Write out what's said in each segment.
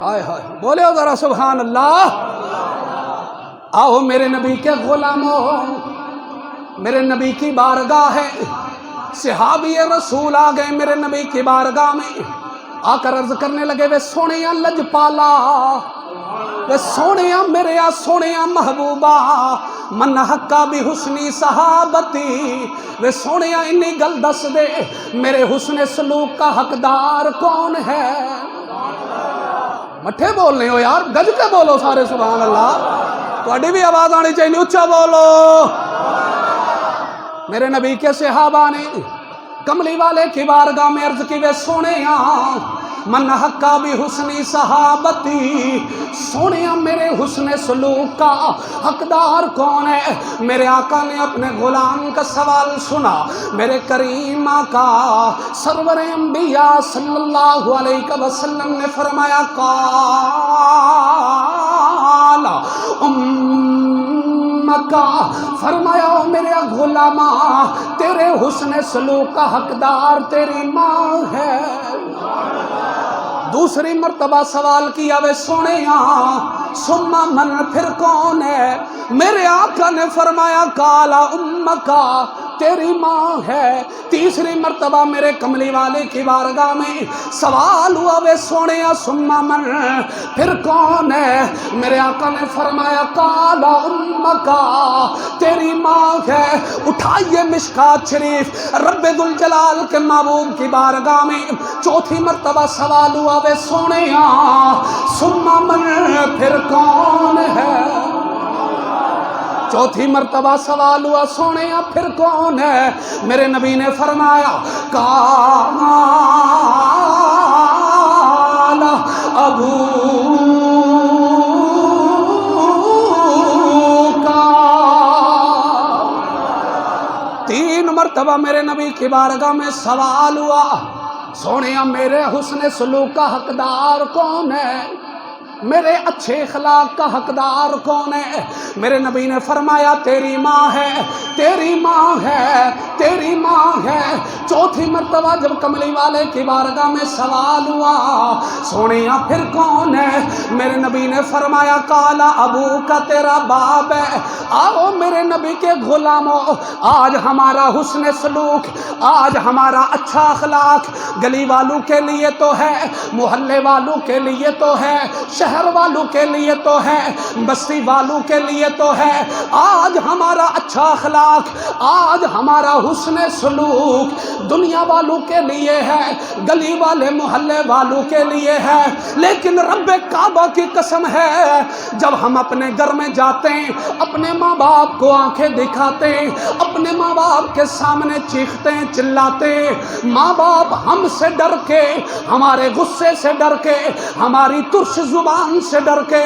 ہائے ہائے بولے ہو ذرا سبحان اللہ۔ آؤ میرے نبی کے غلاموں، میرے نبی کی بارگاہ ہے، صحابی رسول آ گئے میرے نبی کی بارگاہ میں، آ کر عرض کرنے لگے وے سونیا لجپالا، وے سونیا میرے سونیا محبوبہ، من حقا بھی حسنی صحابتی، وے سونیا انی گل دس دے میرے حسن سلوک کا حقدار کون ہے؟ مٹھے بولنے ہو یار، گج کے بولو سارے سبحان اللہ، تھوڑی بھی آواز آنی چاہیے، اچھا بولو۔ میرے نبی کے صحابہ نے کملی والے کی بارگاہ میں عرض کی وے سونیا من حقا بھی حسنی صحابتی، سونیا میرے حسن سلوک کا حقدار کون ہے؟ میرے آقا نے اپنے غلام کا سوال سنا، میرے کریم آقا سرور انبیاء صلی اللہ علیہ وسلم نے فرمایا قال مکہ، فرمایا میرے غلامہ تیرے حسن سلوک کا حقدار تیری ماں ہے۔ دوسری مرتبہ سوال کیا وے سونیا ثم من، پھر کون ہے؟ میرے آقا نے فرمایا کالا امکا، تیری ماں ہے۔ تیسری مرتبہ میرے کملی والے کی بارگاہ میں سوال ہوا وے سونیا ثم من، پھر کون ہے؟ میرے آقا نے فرمایا کالا امکا، تیری ماں ہے۔ اٹھائیے مشکات شریف، رب ذوالجلال کے محبوب کی بارگاہ میں چوتھی مرتبہ سوال ہوا وے سونیا ثم من، پھر کون ہے؟ چوتھی مرتبہ سوال ہوا سونیا پھر کون ہے؟ میرے نبی نے فرمایا قال ابوکا۔ تین مرتبہ میرے نبی کی بارگاہ میں سوال ہوا سونیا میرے حسن سلوک کا حقدار کون ہے؟ میرے اچھے اخلاق کا حقدار کون ہے؟ میرے نبی نے فرمایا تیری ماں ہے، تیری ماں ہے، تیری ماں ہے۔ چوتھی مرتبہ جب کملی والے کی بارگاہ میں سوال ہوا سونیا پھر کون ہے؟ میرے نبی نے فرمایا کالا ابو کا، تیرا باپ ہے۔ آؤ میرے نبی کے غلاموں، آج ہمارا حسن سلوک، آج ہمارا اچھا اخلاق گلی والوں کے لیے تو ہے، محلے والوں کے لیے تو ہے، شہر والوں کے لیے تو ہے، بستی والوں کے لیے تو ہے۔ آج ہمارا اچھا اخلاق، آج ہمارا حسن سلوک دنیا والوں کے لیے ہے، گلی والے محلے والوں کے لیے ہے، لیکن رب کعبہ کی قسم ہے جب ہم اپنے گھر میں جاتے ہیں، اپنے ماں باپ کو آنکھیں دکھاتے ہیں، اپنے ماں باپ کے سامنے چیختے ہیں، چلاتے ہیں، ماں باپ ہم سے ڈر کے، ہمارے غصے سے ڈر کے، ہماری ترش زبان سے ڈر کے،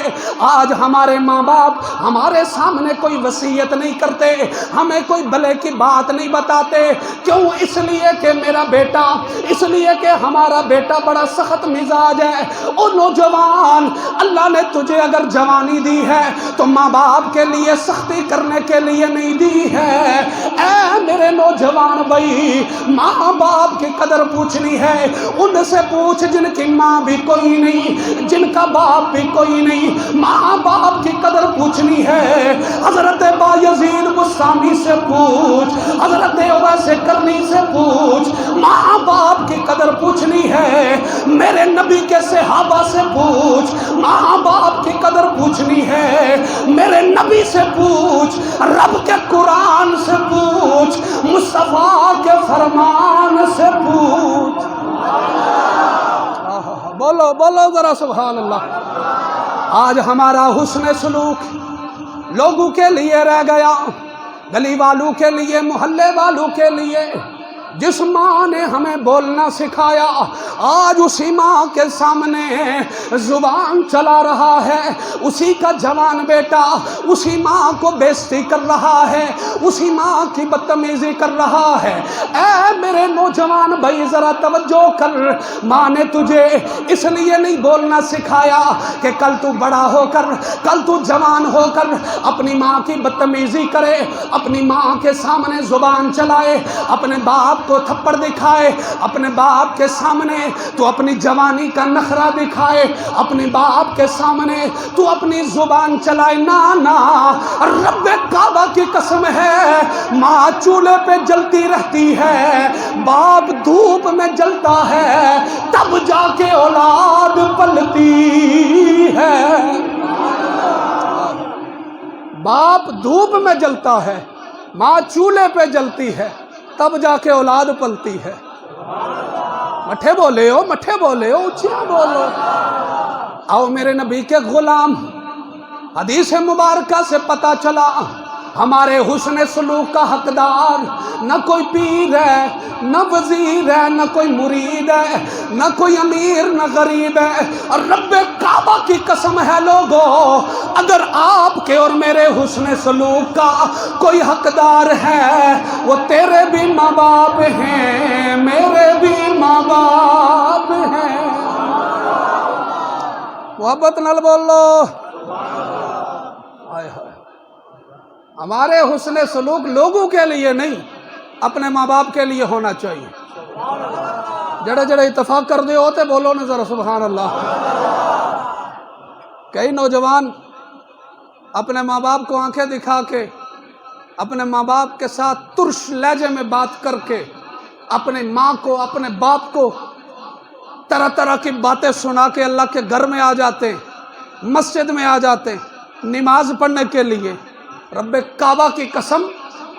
آج ہمارے ماں باپ ہمارے سامنے کوئی وصیت نہیں کرتے، ہمیں کوئی بھلے کی بات نہیں بتاتے۔ کیوں؟ اس لیے کہ میرا بیٹا، اس لیے کہ ہمارا بیٹا بڑا سخت مزاج ہے۔ او نوجوان، اللہ نے تجھے اگر جوانی دی ہے تو ماں باپ کے لیے سختی کرنے کے لیے نہیں دی ہے۔ اے میرے نوجوان بھائی، ماں باپ کی قدر پوچھنی ہے، ان سے پوچھ جن کی ماں بھی کوئی نہیں، جن کا باپ بھی کوئی نہیں، ماں باپ کی قدر پوچھنی ہے۔ حضرت بایزید بستامی سے پوچھ، حضرت اویس کرنی سے پوچھ، ماں باپ کی قدر پوچھنی ہے۔ میرے نبی کے صحابہ سے پوچھ، ماں باپ کی قدر پوچھنی ہے۔ میرے نبی سے پوچھ، رب کے قرآن سے پوچھ، مصطفیٰ کے فرمان سے پوچھ۔ بولو بولو ذرا سبحان اللہ۔ آج ہمارا حسن سلوک لوگوں کے لیے رہ گیا، گلی والوں کے لیے، محلے والوں کے لیے۔ جس ماں نے ہمیں بولنا سکھایا، آج اسی ماں کے سامنے زبان چلا رہا ہے، اسی کا جوان بیٹا اسی ماں کو بےزتی کر رہا ہے، اسی ماں کی بدتمیزی کر رہا ہے۔ اے میرے نوجوان بھائی ذرا توجہ کر، ماں نے تجھے اس لیے نہیں بولنا سکھایا کہ کل تو بڑا ہو کر، کل تو جوان ہو کر اپنی ماں کی بدتمیزی کرے، اپنی ماں کے سامنے زبان چلائے، اپنے باپ باپ کو تھپڑ دکھائے، اپنے باپ کے سامنے تو اپنی جوانی کا نخرہ دکھائے، اپنے باپ کے سامنے تو اپنی زبان چلائے، نانا رب کعبہ کی قسم ہے، ماں چولہے پہ جلتی رہتی ہے، باپ دھوپ میں جلتا ہے، تب جا کے اولاد پلتی ہے۔ باپ دھوپ میں جلتا ہے، ماں چولہے پہ جلتی ہے، تب جا کے اولاد پلتی ہے۔ مٹھے بولے ہو، مٹھے بولے ہو، اچھا بولو۔ آؤ میرے نبی کے غلام، حدیث مبارکہ سے پتہ چلا ہمارے حسن سلوک کا حقدار نہ کوئی پیر ہے، نہ وزیر ہے، نہ کوئی مرید ہے، نہ کوئی امیر، نہ غریب ہے، اور رب کعبہ کی قسم ہے لوگو، اگر آپ کے اور میرے حسن سلوک کا کوئی حقدار ہے، وہ تیرے بھی ماں باپ ہیں، میرے بھی ماں باپ ہیں۔ محبت نال بولو۔ آئے ہائے، ہمارے حسن سلوک لوگوں کے لیے نہیں، اپنے ماں باپ کے لیے ہونا چاہیے۔ جڑے جڑے اتفاق کر دے ہوتے بولو نا ذرا سبحان اللہ۔ کئی نوجوان اپنے ماں باپ کو آنکھیں دکھا کے، اپنے ماں باپ کے ساتھ ترش لہجے میں بات کر کے، اپنے ماں کو، اپنے باپ کو طرح طرح کی باتیں سنا کے اللہ کے گھر میں آ جاتے، مسجد میں آ جاتے نماز پڑھنے کے لیے۔ رب کعبہ کی قسم،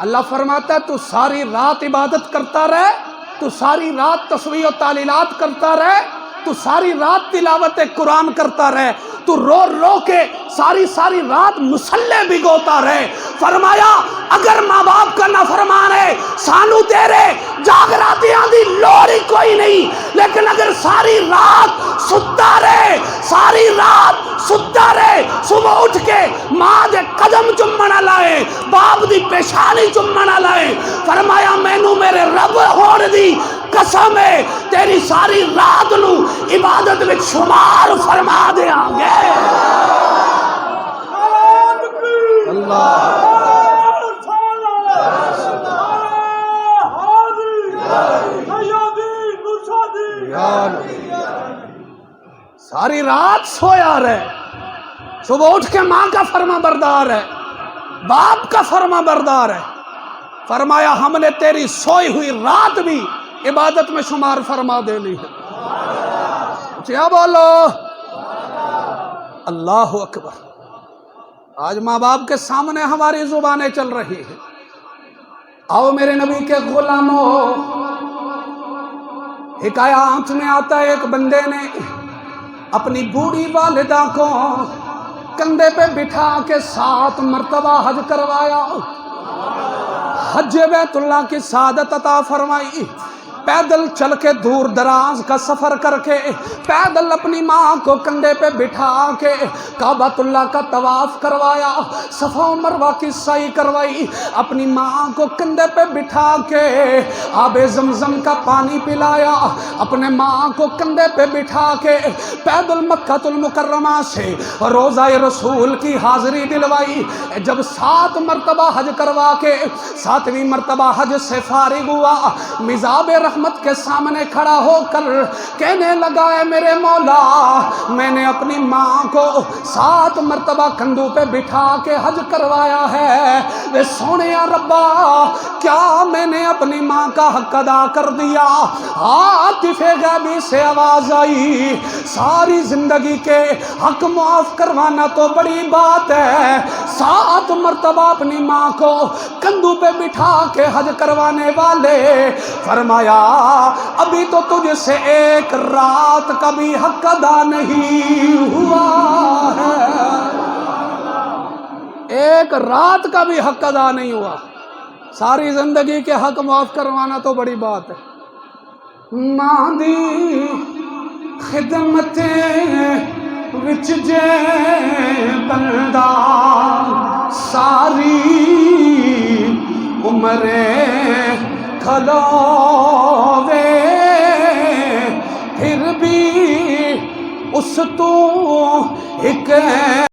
اللہ فرماتا ہے تو ساری رات عبادت کرتا رہے، تو ساری رات تسبیح و تعلیلات کرتا رہے، تو ساری رات تلاوت قرآن کرتا رہے، تو رو رو کے ساری رات مصلے بھگوتا رہے۔ فرمایا اگر ماں باپ کا نافرمان ہے، سانو تیرے جاگراتیاں دی لوڑی کوئی نہیں، لیکن اگر ساری رات ستا رہے، ساری رات ستا رہے، صبح اٹھ کے ماں دے قدم چمنا لائے، باپ دی پیشانی چمنا لائے، فرمایا مینوں میرے رب ہوڑ دی قسم ہے تیری ساری رات نو عبادت میں شمار فرما دیاں گے۔ اللہ ساری رات سویا رہے، صبح اٹھ کے ماں کا فرما بردار ہے، باپ کا فرما بردار ہے، فرمایا ہم نے تیری سوئی ہوئی رات بھی عبادت میں شمار فرما دینی ہے۔ کیا بولو؟ اللہ اکبر۔ آج ماں باپ کے سامنے ہماری زبانیں چل رہی ہیں۔ آؤ میرے نبی کے غلاموں، حکایات میں آتا ہے ایک بندے نے اپنی بوڑھی والدہ کو کندھے پہ بٹھا کے 7 مرتبہ حج کروایا، حج بیت اللہ کی سعادت عطا فرمائی، پیدل چل کے دور دراز کا سفر کر کے، پیدل اپنی ماں کو کندھے پہ بٹھا کے کعبۃ اللہ کا طواف کروایا، صفا و مروہ کی سعی کروائی، اپنی ماں کو کندھے پہ بٹھا کے آب زمزم کا پانی پلایا، اپنے ماں کو کندھے پہ بٹھا کے پیدل مکہ المکرمہ سے روضہ رسول کی حاضری دلوائی۔ جب 7 مرتبہ حج کروا کے 7ویں مرتبہ حج سے فارغ ہوا، مزاب رحمت کے سامنے کھڑا ہو کر کہنے لگا ہے میرے مولا، میں نے اپنی ماں کو 7 مرتبہ کندھوں پہ بٹھا کے حج کروایا ہے، اے سونے ربا کیا میں نے اپنی ماں کا حق ادا کر دیا؟ عاطف غیبی سے آواز آئی، ساری زندگی کے حق معاف کروانا تو بڑی بات ہے، 7 مرتبہ اپنی ماں کو کندھوں پہ بٹھا کے حج کروانے والے، فرمایا ابھی تو تجھ سے ایک رات کا بھی حق ادا نہیں ہوا ہے، ایک رات کا بھی حق ادا نہیں ہوا، ساری زندگی کے حق معاف کروانا تو بڑی بات ہے۔ ماں دی خدمتیں وچ جے بندہ ساری عمرے کھلوے، پھر بھی اس تو ایک